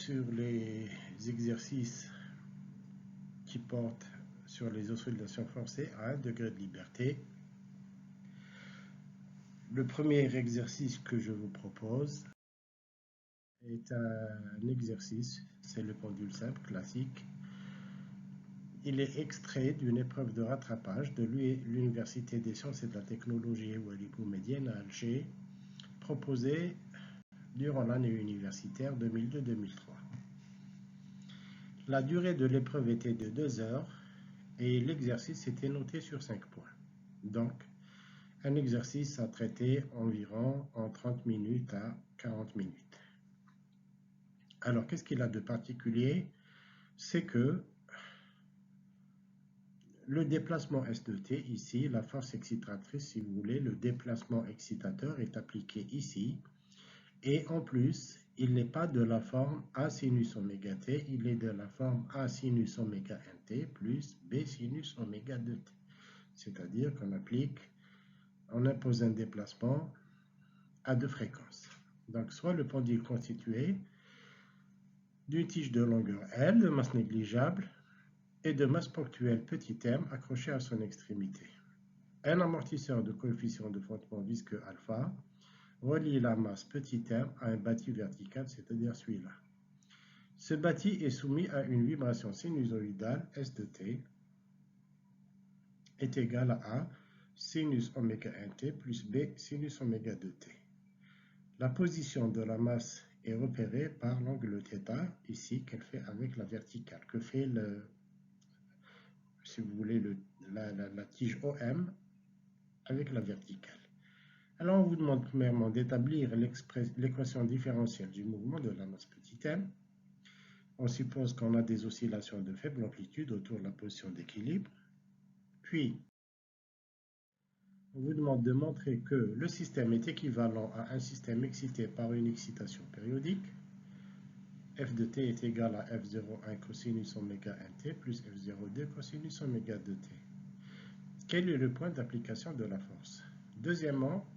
sur les exercices qui portent sur les oscillations forcées à 1 degré de liberté. Le premier exercice que je vous propose est un exercice, c'est le pendule simple classique. Il est extrait d'une épreuve de rattrapage de l'Université des sciences et de la technologie Walid Boumedienne à Alger, proposée durant l'année universitaire 2002-2003. La durée de l'épreuve était de 2 heures et l'exercice était noté sur 5 points. Donc, un exercice à traiter environ en 30 minutes à 40 minutes. Alors, qu'est-ce qu'il a de particulier? C'est que le déplacement S de T, ici, la force excitatrice, si vous voulez, le déplacement excitateur est appliqué ici. Et en plus, il n'est pas de la forme A sinus oméga T, il est de la forme A sinus oméga 1T plus B sinus oméga 2T. C'est-à-dire qu'on impose un déplacement à 2 fréquences. Donc, soit le pendule constitué d'une tige de longueur L, de masse négligeable, et de masse ponctuelle petit m accroché à son extrémité. Un amortisseur de coefficient de frottement visqueux alpha relie la masse petit m à un bâti vertical, c'est-à-dire celui-là. Ce bâti est soumis à une vibration sinusoïdale S de t est égal à A sinus oméga 1t plus B sinus oméga 2t. La position de la masse est repérée par l'angle θ, ici, qu'elle fait avec la verticale, que fait si vous voulez, la tige OM avec la verticale. Alors, on vous demande premièrement d'établir l'équation différentielle du mouvement de la masse petit m. On suppose qu'on a des oscillations de faible amplitude autour de la position d'équilibre. Puis, on vous demande de montrer que le système est équivalent à un système excité par une excitation périodique. F de t est égal à F01 cosinus oméga 1t plus F02 cosinus oméga 2t. Quel est le point d'application de la force? Deuxièmement,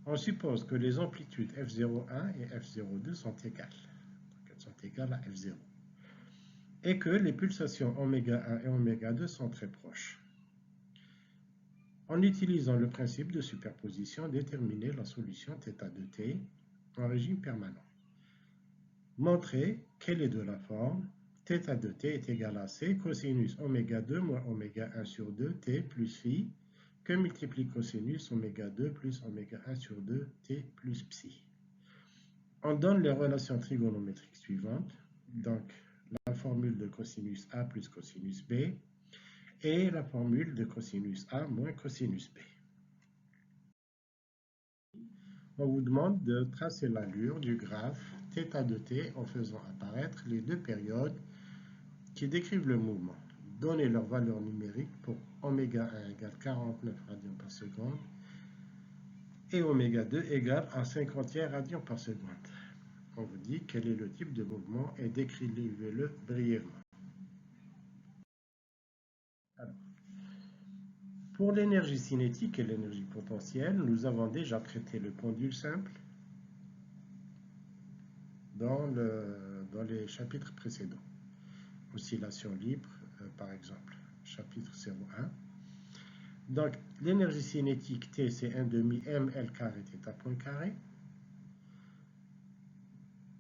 on suppose que les amplitudes F01 et F02 sont égales. Donc elles sont égales à F0. Et que les pulsations oméga 1 et oméga 2 sont très proches. En utilisant le principe de superposition, déterminer la solution θ de t en régime permanent. Montrer qu'elle est de la forme θ de t est égal à c cosinus oméga 2 moins oméga 1 sur 2 t plus phi que multiplie cosinus oméga 2 plus oméga 1 sur 2 t plus psi. On donne les relations trigonométriques suivantes. Donc, la formule de cosinus A plus cosinus B et la formule de cosinus A moins cosinus B. On vous demande de tracer l'allure du graphe θ de t en faisant apparaître les deux périodes qui décrivent le mouvement. Donnez leur valeur numérique pour oméga 1 égale 49 radians par seconde et oméga 2 égale à 50e radian par seconde. On vous dit quel est le type de mouvement et décrivez-le brièvement. Alors, pour l'énergie cinétique et l'énergie potentielle, nous avons déjà traité le pendule simple dans les chapitres précédents. Oscillation libre, par exemple, chapitre 01. Donc, l'énergie cinétique T, c'est 1 demi ml carré θ point carré.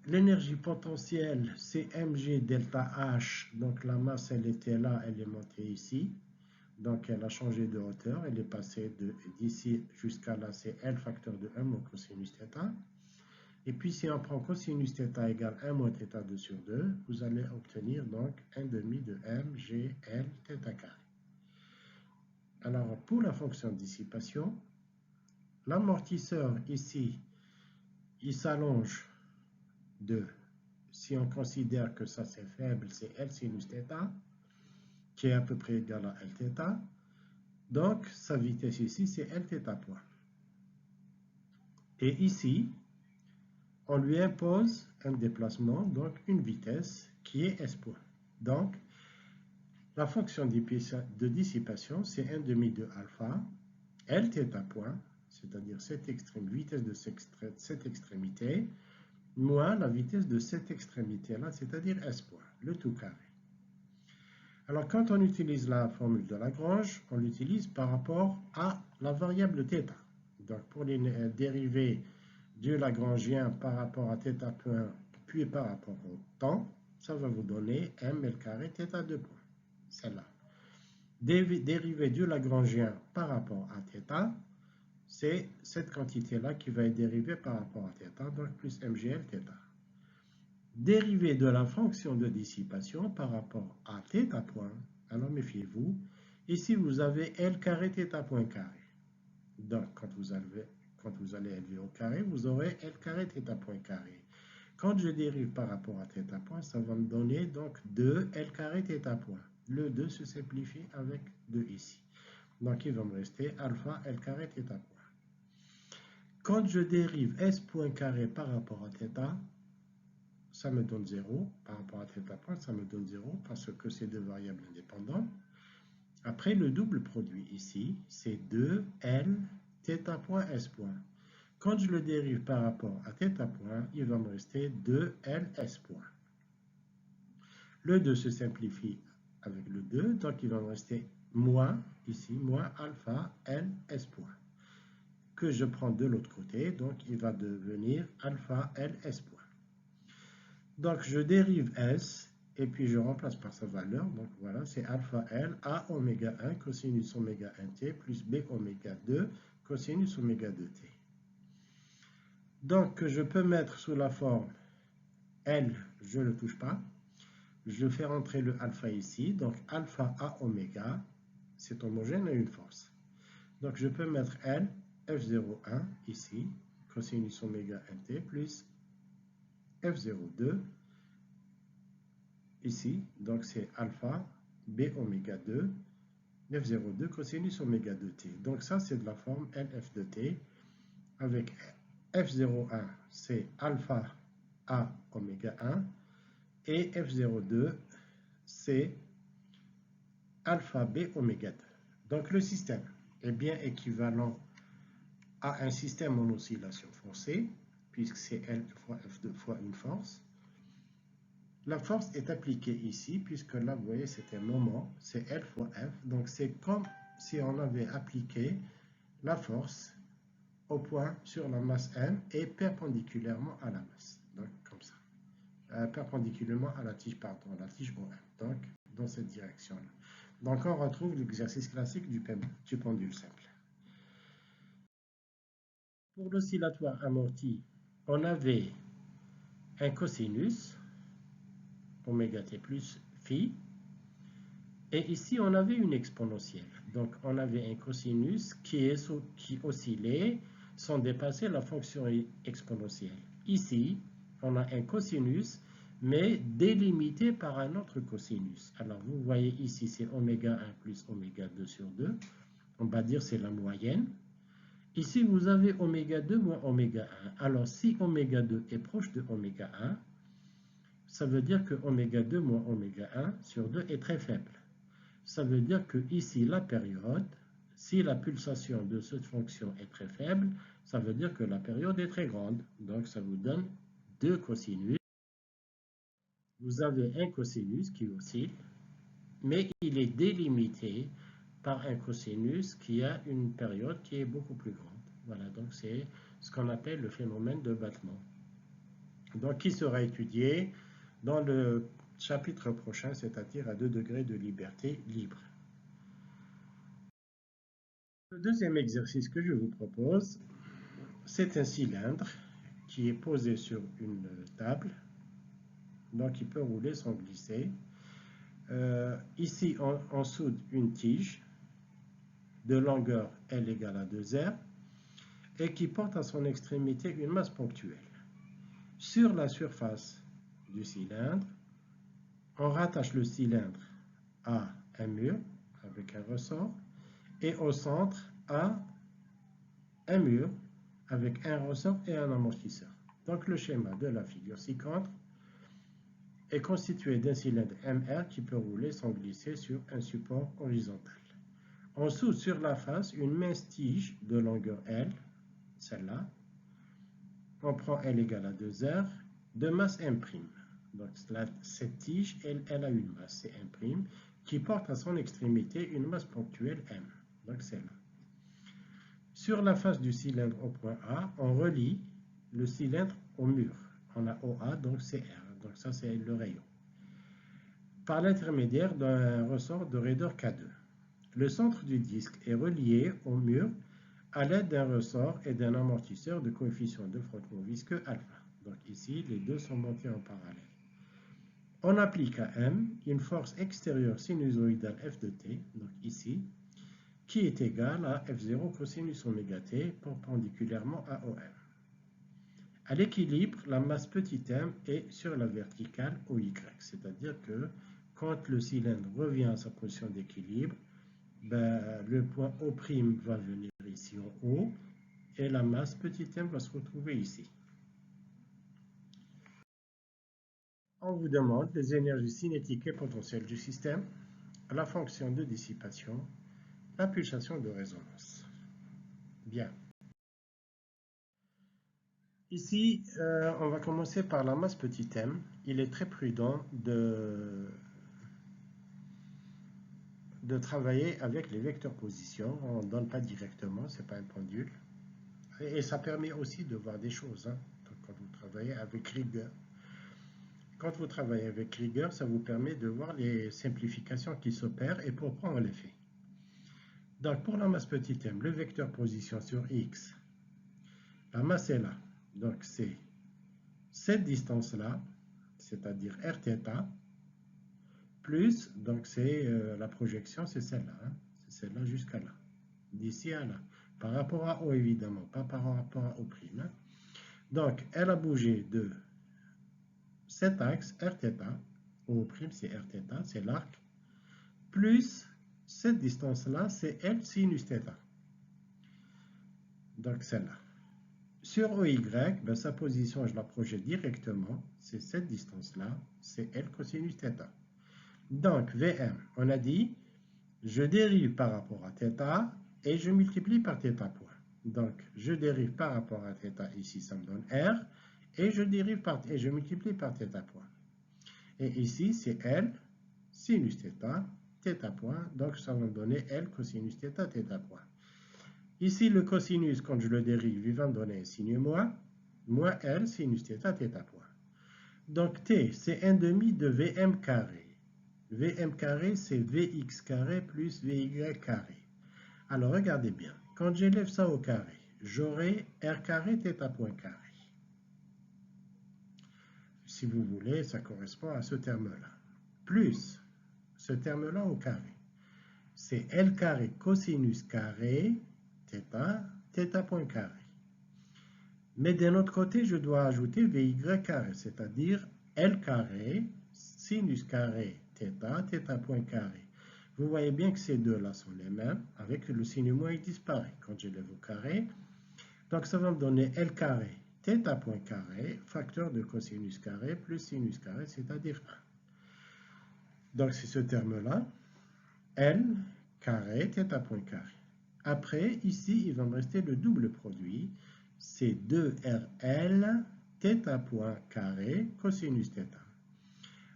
L'énergie potentielle, c'est mg delta H. Donc, la masse, elle était là, elle est montée ici. Donc, elle a changé de hauteur. Elle est passée d'ici jusqu'à là, c'est L facteur de 1 moins cosinus θ. Et puis, si on prend cosinus θ égale 1 moins θ2 sur 2, vous allez obtenir donc 1 demi de mg L θ carré. Alors, pour la fonction de dissipation, l'amortisseur ici, il s'allonge de, si on considère que ça c'est faible, c'est L sinus θ, qui est à peu près égal à Lθ. Donc, sa vitesse ici, c'est Lθ point. Et ici, on lui impose un déplacement, donc une vitesse, qui est S point. Donc, la fonction de dissipation, c'est 1 demi de alpha, Lθ point, c'est-à-dire cette vitesse de cette extrémité, moins la vitesse de cette extrémité-là, c'est-à-dire S point, le tout carré. Alors, quand on utilise la formule de Lagrange, on l'utilise par rapport à la variable θ. Donc, pour les dérivés du Lagrangien par rapport à θ point, puis par rapport au temps, ça va vous donner ml carré θ2 point. Celle-là. Dérivé du Lagrangien par rapport à θ, c'est cette quantité-là qui va être dérivée par rapport à θ, donc plus mgl θ. Dérivé de la fonction de dissipation par rapport à θ point, alors méfiez-vous, ici vous avez L carré θ point carré. Donc quand vous allez élever au carré, vous aurez L carré θ point carré. Quand je dérive par rapport à θ point, ça va me donner donc 2 L carré θ point. Le 2 se simplifie avec 2 ici. Donc il va me rester alpha L carré θ point. Quand je dérive S point carré par rapport à θ, ça me donne 0. Par rapport à θ point, ça me donne 0 parce que c'est deux variables indépendantes. Après, le double produit ici, c'est 2L θ point S point. Quand je le dérive par rapport à θ point, il va me rester 2L S point. Le 2 se simplifie avec le 2, donc il va me rester moins, ici, moins alpha L S point. Que je prends de l'autre côté, donc il va devenir alpha L S point. Donc, je dérive S, et puis je remplace par sa valeur. Donc, voilà, c'est alpha L A oméga 1 cosinus oméga 1t plus B oméga 2 cosinus oméga 2t. Donc, je peux mettre sous la forme L, je ne le touche pas. Je fais rentrer le alpha ici. Donc, alpha A oméga, c'est homogène à une force. Donc, je peux mettre L, F01 ici, cosinus oméga 1t plus F02 ici, donc c'est alpha B oméga 2, F02 cosinus oméga 2t. Donc ça, c'est de la forme LF de t, avec F01, c'est alpha A oméga 1, et F02, c'est alpha B oméga 2. Donc le système est bien équivalent à un système en oscillation forcée, puisque c'est L fois F2 fois une force. La force est appliquée ici, puisque là, vous voyez, c'est un moment, c'est L fois F. Donc, c'est comme si on avait appliqué la force au point sur la masse M et perpendiculairement à la masse. Donc, comme ça. Perpendiculairement à la tige, pardon, la tige OM. Donc, dans cette direction-là. Donc, on retrouve l'exercice classique du pendule simple. Pour l'oscillatoire amorti, on avait un cosinus, oméga t plus phi. Et ici, on avait une exponentielle. Donc, on avait un cosinus qui oscillait sans dépasser la fonction exponentielle. Ici, on a un cosinus, mais délimité par un autre cosinus. Alors, vous voyez ici, c'est oméga 1 plus oméga 2 sur 2. On va dire c'est la moyenne. Ici, vous avez oméga 2 moins oméga 1. Alors, si oméga 2 est proche de oméga 1, ça veut dire que oméga 2 moins oméga 1 sur 2 est très faible. Ça veut dire que ici, la période, si la pulsation de cette fonction est très faible, ça veut dire que la période est très grande. Donc, ça vous donne deux cosinus. Vous avez un cosinus qui oscille, mais il est délimité par un cosinus qui a une période qui est beaucoup plus grande. Voilà, donc c'est ce qu'on appelle le phénomène de battement. Donc, qui sera étudié dans le chapitre prochain, c'est-à-dire à 2 degrés de liberté libre. Le deuxième exercice que je vous propose, c'est un cylindre qui est posé sur une table, donc il peut rouler sans glisser. Ici, on soude une tige de longueur L égale à 2R et qui porte à son extrémité une masse ponctuelle. Sur la surface du cylindre, on rattache le cylindre à un mur avec un ressort et au centre à un mur avec un ressort et un amortisseur. Donc le schéma de la figure ci-contre est constitué d'un cylindre MR qui peut rouler sans glisser sur un support horizontal. On soude sur la face une mince tige de longueur L, celle-là, on prend L égale à 2R de masse M'. Donc cette tige, elle a une masse, c'est M', qui porte à son extrémité une masse ponctuelle M. Donc c'est là. Sur la face du cylindre au point A, on relie le cylindre au mur. On a OA, donc c'est R. Donc ça, c'est le rayon. Par l'intermédiaire d'un ressort de raideur K2. Le centre du disque est relié au mur à l'aide d'un ressort et d'un amortisseur de coefficient de frottement visqueux alpha. Donc ici, les deux sont montés en parallèle. On applique à M une force extérieure sinusoïdale F de t, donc ici, qui est égale à F0 cosinus oméga t perpendiculairement à OM. À l'équilibre, la masse petit m est sur la verticale OY, c'est-à-dire que quand le cylindre revient à sa position d'équilibre, le point O' va venir ici en haut et la masse petit m va se retrouver ici. On vous demande les énergies cinétiques et potentielles du système, la fonction de dissipation, la pulsation de résonance. Bien. Ici, on va commencer par la masse petit m. Il est très prudent de travailler avec les vecteurs position. On ne donne pas directement, ce n'est pas un pendule. Et ça permet aussi de voir des choses, hein, quand vous travaillez avec rigueur. Quand vous travaillez avec rigueur, ça vous permet de voir les simplifications qui s'opèrent et pour prendre l'effet. Donc, pour la masse petit m, le vecteur position sur x, la masse est là. Donc, c'est cette distance-là, c'est-à-dire rθ, plus, donc c'est la projection, c'est celle-là, hein, c'est celle-là jusqu'à là, d'ici à là, par rapport à O évidemment, pas par rapport à O'. Hein. Donc, elle a bougé de cet axe rθ, O' c'est rθ, c'est l'arc, plus cette distance-là, c'est L sinus θ. Donc, celle-là. Sur OY, sa position, je la projette directement, c'est cette distance-là, c'est L cosinus θ. Donc, Vm, on a dit, je dérive par rapport à θ et je multiplie par θ point. Donc, je dérive par rapport à θ, ici, ça me donne R, et je dérive et je multiplie par θ point. Et ici, c'est L sinus θ, θ point, donc ça va me donner L cosinus θ, θ point. Ici, le cosinus, quand je le dérive, il va me donner un signe moins L sinus θ, θ point. Donc, T, c'est 1/2 de Vm carré. Vm carré, c'est Vx carré plus Vy carré. Alors, regardez bien. Quand j'élève ça au carré, j'aurai R carré θ point carré. Si vous voulez, ça correspond à ce terme-là. Plus ce terme-là au carré. C'est L carré cosinus carré θ point carré. Mais d'un autre côté, je dois ajouter Vy carré, c'est-à-dire L carré sinus carré θ point carré. Vous voyez bien que ces deux-là sont les mêmes, avec le signe moins, il disparaît quand je lève au carré. Donc, ça va me donner L carré θ point carré, facteur de cosinus carré plus sinus carré, c'est-à-dire 1. Donc, c'est ce terme-là, L carré θ point carré. Après, ici, il va me rester le double produit, c'est 2RL θ point carré cosinus θ.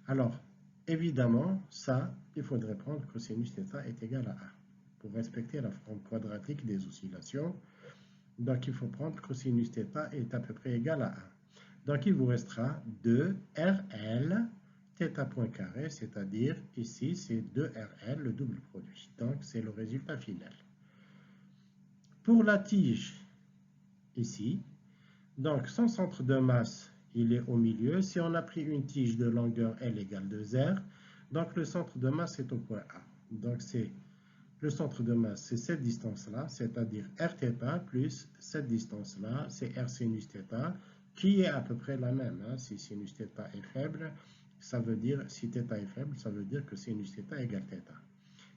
Alors, évidemment, ça, il faudrait prendre cosinus θ est égal à 1 pour respecter la forme quadratique des oscillations. Donc, il faut prendre cosinus θ est à peu près égal à 1. Donc, il vous restera 2RL θ point carré, c'est-à-dire ici, c'est 2RL, le double produit. Donc, c'est le résultat final. Pour la tige, ici, donc son centre de masse, il est au milieu. Si on a pris une tige de longueur L égale 2R, donc le centre de masse est au point A. Donc, c'est le centre de masse, c'est cette distance-là, c'est-à-dire Rθ plus cette distance-là, c'est R sinus θ, qui est à peu près la même. Hein. Si sinus θ est faible, ça veut dire, si θ est faible, ça veut dire que sinus θ égale θ.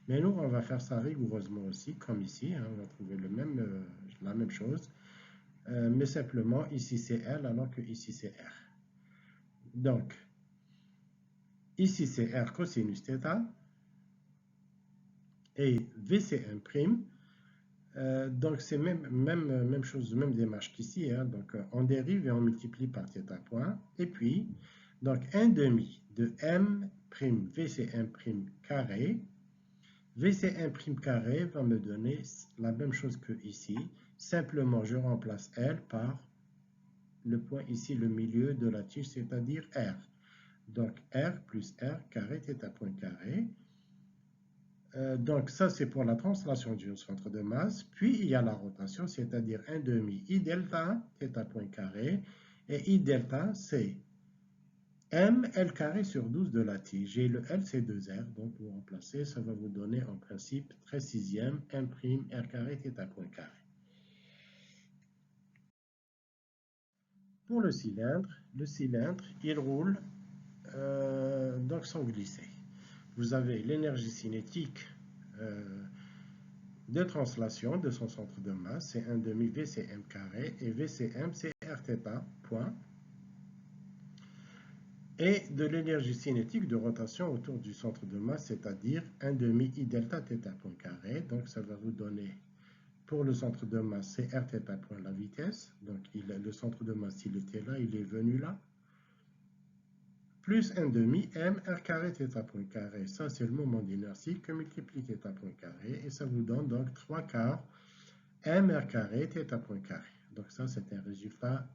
Mais nous, on va faire ça rigoureusement aussi, comme ici. Hein, on va trouver la même chose. Mais simplement, ici c'est L, alors que ici c'est R. Donc, ici c'est R cosinus θ. Et V c'est 1'. Donc, c'est même chose, même démarche qu'ici. Hein. Donc, on dérive et on multiplie par θ point. Et puis, donc, 1 demi de m' VC1' carré. VC1' carré va me donner la même chose que ici. Simplement, je remplace L par le point ici, le milieu de la tige, c'est-à-dire R. Donc, R plus R carré, θ point carré. Donc, ça, c'est pour la translation du centre de masse. Puis, il y a la rotation, c'est-à-dire 1 demi I delta, θ point carré. Et I delta, c'est M L carré sur 12 de la tige. Et le L, c'est 2R. Donc, vous remplacez, ça va vous donner en principe 13/6 M' R carré, θ point carré. Pour le cylindre, il roule donc sans glisser. Vous avez l'énergie cinétique de translation de son centre de masse, c'est 1 demi VCM carré, et VCM c'est Rθ point, et de l'énergie cinétique de rotation autour du centre de masse, c'est-à-dire 1 demi I delta θ point carré. Donc ça va vous donner, pour le centre de masse, c'est Rθ point la vitesse, donc le centre de masse, il était là, il est venu là, plus 1 demi m r carré θ point carré. Ça, c'est le moment d'inertie que multiplie θ point carré, et ça vous donne donc 3 quarts m r carré θ point carré. Donc ça, c'est un résultat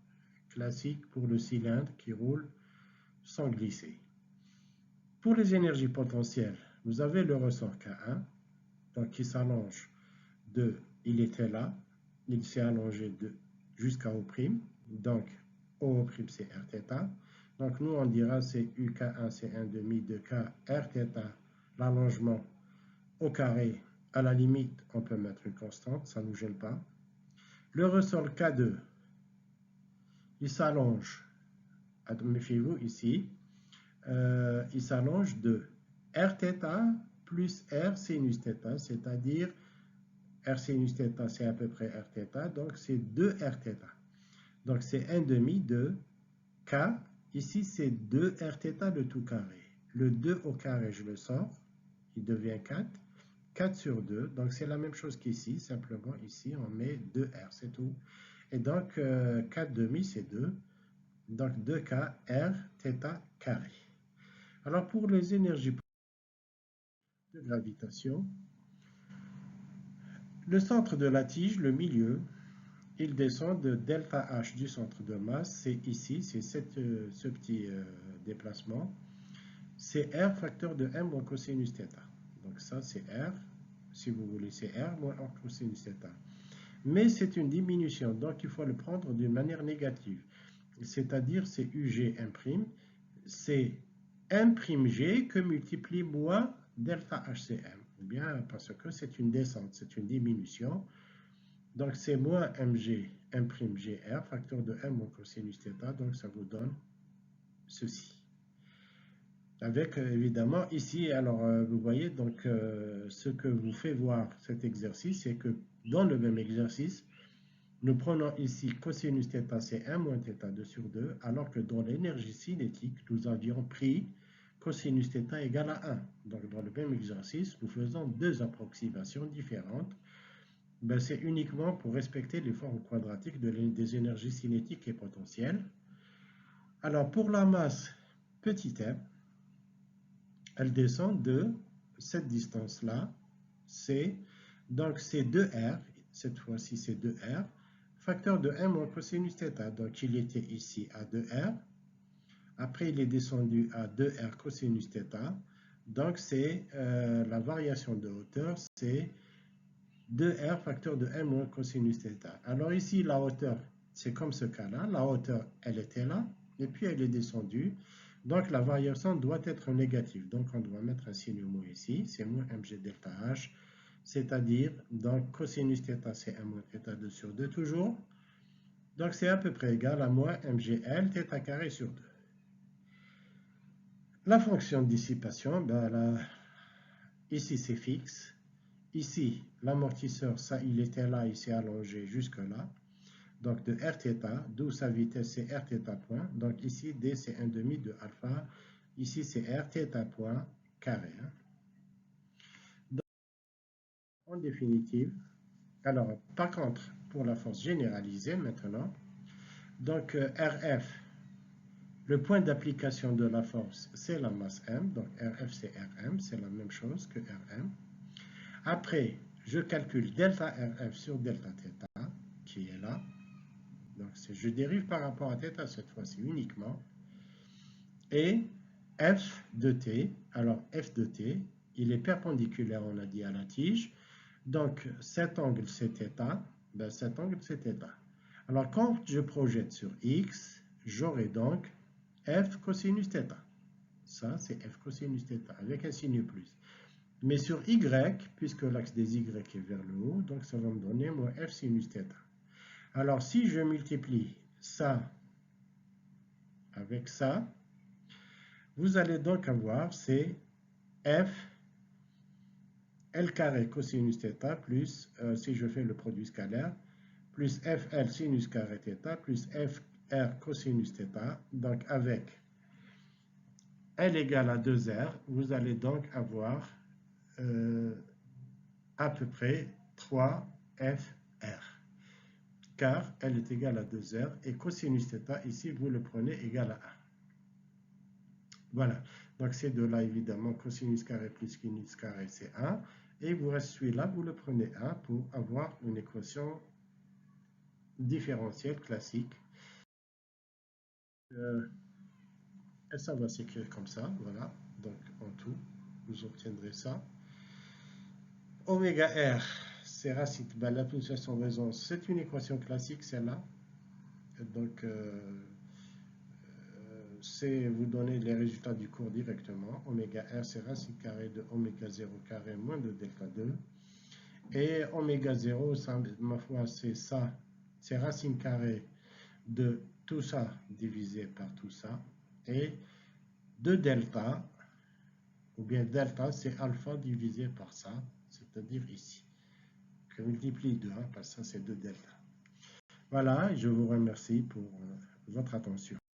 classique pour le cylindre qui roule sans glisser. Pour les énergies potentielles, vous avez le ressort K1, donc qui s'allonge de, il était là, il s'est allongé jusqu'à O', donc O' c'est Rθ. Donc nous, on dira c'est UK1, c'est 1 demi de K Rθ, l'allongement au carré. À la limite, on peut mettre une constante, ça ne nous gêne pas. Le ressort K2, il s'allonge, méfiez-vous ici, il s'allonge de Rθ plus R sinus θ, c'est-à-dire R sinus θ, c'est à peu près Rθ, donc c'est 2 Rθ. Donc c'est 1 demi de K, ici c'est 2 Rθ le tout carré. Le 2 au carré, je le sors, il devient 4. 4 sur 2, donc c'est la même chose qu'ici, simplement ici on met 2R, c'est tout. Et donc 4 demi c'est 2, donc 2K R θ carré. Alors pour les énergies de gravitation, le centre de la tige, le milieu, il descend de delta H du centre de masse, c'est ici, c'est ce petit déplacement, c'est R facteur de M moins cosinus θ. Donc ça c'est R, si vous voulez c'est R moins R cosinus θ. Mais c'est une diminution, donc il faut le prendre d'une manière négative. C'est-à-dire c'est UG', c'est M'G que multiplie moins delta HCM. Bien, parce que c'est une descente, c'est une diminution. Donc c'est moins Mg, M'Gr, facteur de M moins cosinus θ, donc ça vous donne ceci. Avec évidemment ici, alors vous voyez, donc ce que vous fait voir cet exercice, c'est que dans le même exercice, nous prenons ici cosinus θ, c'est 1 moins θ 2 sur 2, alors que dans l'énergie cinétique, nous avions pris cosinus θ égale à 1. Donc dans le même exercice, nous faisons deux approximations différentes. Ben, c'est uniquement pour respecter les formes quadratiques des énergies cinétiques et potentielles. Alors pour la masse petit m, elle descend de cette distance-là, C, donc c'est 2R, cette fois-ci c'est 2R, facteur de 1 moins cosinus θ, donc il était ici à 2R, après il est descendu à 2R cosinus θ, donc c'est la variation de hauteur, c'est 2R facteur de 1 moins cosinus θ. Alors ici la hauteur, c'est comme ce cas-là, la hauteur elle était là, et puis elle est descendue, donc la variation doit être négative, donc on doit mettre un signe mot ici, c'est moins mg delta h, c'est-à-dire, donc cosinus θ c'est 1 moins θ 2 sur 2 toujours, donc c'est à peu près égal à moins mgl θ carré sur 2. La fonction de dissipation, ben là, ici c'est fixe, ici l'amortisseur, ça il était là, il s'est allongé jusque là, donc de Rθ, d'où sa vitesse c'est Rθ point, donc ici D c'est 1 demi de alpha, ici c'est Rθ point carré. Donc, en définitive, Alors, par contre, pour la force généralisée maintenant, donc RF, le point d'application de la force, c'est la masse M, donc RF c'est Rm, c'est la même chose que Rm. Après, je calcule delta RF sur delta θ, qui est là. Donc, je dérive par rapport à θ cette fois-ci uniquement. Et F de t, alors F de t, il est perpendiculaire, on a dit, à la tige. Donc, cet angle, c'est θ. Ben, cet angle, c'est θ. Alors, quand je projette sur x, j'aurai donc f cosinus θ. Ça, c'est f cosinus θ, avec un signe plus. Mais sur y, puisque l'axe des y est vers le haut, donc ça va me donner mon f sinus θ. Alors, si je multiplie ça avec ça, vous allez donc avoir, c'est f L carré cosinus θ plus, si je fais le produit scalaire, plus FL sinus carré θ plus FR cosinus θ. Donc avec L égale à 2R, vous allez donc avoir à peu près 3FR. Car L est égal à 2R et cosinus θ, ici, vous le prenez égal à 1. Voilà. Donc ces deux-là, évidemment, cosinus carré plus sinus carré, c'est 1. Et il vous reste celui-là, vous le prenez 1 pour avoir une équation différentielle classique. Et ça va s'écrire comme ça, voilà. Donc en tout, vous obtiendrez ça. Oméga R, c'est racine, ben, la pulsation de résonance, c'est une équation classique, celle-là. Donc, c'est vous donner les résultats du cours directement. Oméga R, c'est racine carrée de oméga 0 carré moins de delta 2. Et oméga 0, ça, ma foi, c'est ça. C'est racine carrée de tout ça divisé par tout ça. Et de delta, ou bien delta, c'est alpha divisé par ça, c'est-à-dire ici. Je multiplie 2, parce que ça, c'est 2 delta. Voilà, je vous remercie pour votre attention.